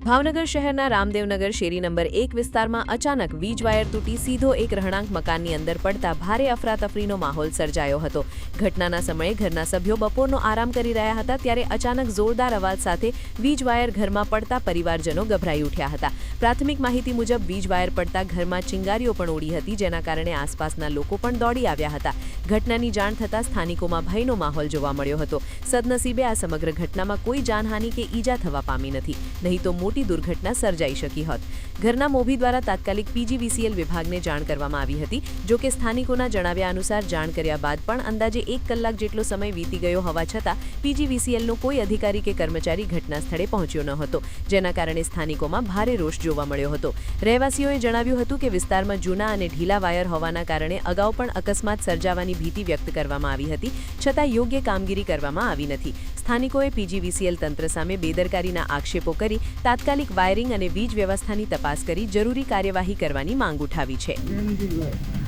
ભાવનગર શહેરના રામદેવનગર શેરી નંબર 1 વિસ્તારમાં અચાનક વીજ વાયર તૂટી સીધો એક રહેણાંક મકાનની અંદર પડતા ભારે અફરાતફરીનો માહોલ સર્જાયો હતો। ઘટનાના સમયે ઘરના સભ્યો બપોરનો આરામ કરી રહ્યા હતા ત્યારે અચાનક જોરદાર અવાજ સાથે વીજ વાયર ઘરમાં પડતા પરિવારજનો ગભરાઈ ઉઠ્યા હતા। પ્રાથમિક માહિતી મુજબ વીજ વાયર પડતા ઘરમાં ચિંગારીઓ પણ ઉડી હતી, જેના કારણે આસપાસના લોકો પણ દોડી આવ્યા હતા। ઘટનાની જાણ થતાં સ્થાનિકોમાં ભયનો માહોલ જોવા મળ્યો હતો। સદનસીબે આ સમગ્ર ઘટનામાં કોઈ જાનહાનિ કે ઈજા થવા પામી નથી, નહીં તો મોટી દુર્ઘટના સર્જાઈ શકી હોત। ઘરના મોભી દ્વારા તાત્કાલિક પીજીવીસીએલ વિભાગને જાણ કરવામાં આવી હતી। જો કે સ્થાનિકોના જણાવ્યા અનુસાર જાણ કર્યા બાદ પણ અંદાજે 1 કલાક જેટલો સમય વીતી ગયો હોવા છતાં પીજીવીસીએલનો કોઈ અધિકારી કે કર્મચારી ઘટના સ્થળે પહોંચ્યો ન હતો, જેના કારણે સ્થાનિકોમાં ભારે રોષ જોવા મળ્યો હતો। રહેવાસીઓએ જણાવ્યું હતું કે વિસ્તારમાં જૂના અને ઢીલા વાયર હોવાના કારણે અગાઉ પણ અકસ્માત સર્જાવાની ભીતિ વ્યક્ત કરવામાં આવી હતી, છતાં યોગ્ય કામગીરી કરવામાં આવી નથી। સ્થાનિકોએ પીજીવીસીએલ તંત્ર સામે બેદરકારીના આક્ષેપો કરી તાત્કાલિક વાયરિંગ અને વીજ વ્યવસ્થાની તપાસ કરી જરૂરી કાર્યવાહી કરવાની માંગ ઉઠાવી છે।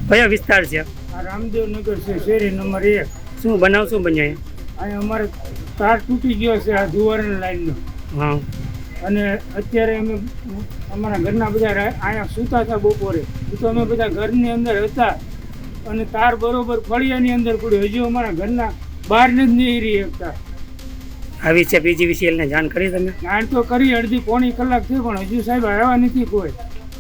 કયા વિસ્તાર છે? રામદેવનગર છે, શેરી નંબર 1। શું બનાવ શું બન્યો? અહીં અમારે તાર તૂટી ગયો છે આ જુવારની લાઈનનો। હા, અને અત્યારે અમે અમારા ઘરના બધા અહીંયા સૂતા હતા બપોરે, તો અમે બધા ઘરની અંદર હતા અને તાર બરોબર ફળિયાની અંદર પડ્યો। હજુ અમારા ઘરના બહાર જ નહીં રહી શકતા। આવી છે પીજીવીસીએલ ને જાણ કરી તમે? જાણ તો કરી, અડધી પોણી કલાક થઈ પણ હજુ સાહેબ આવ્યા નથી કોઈ।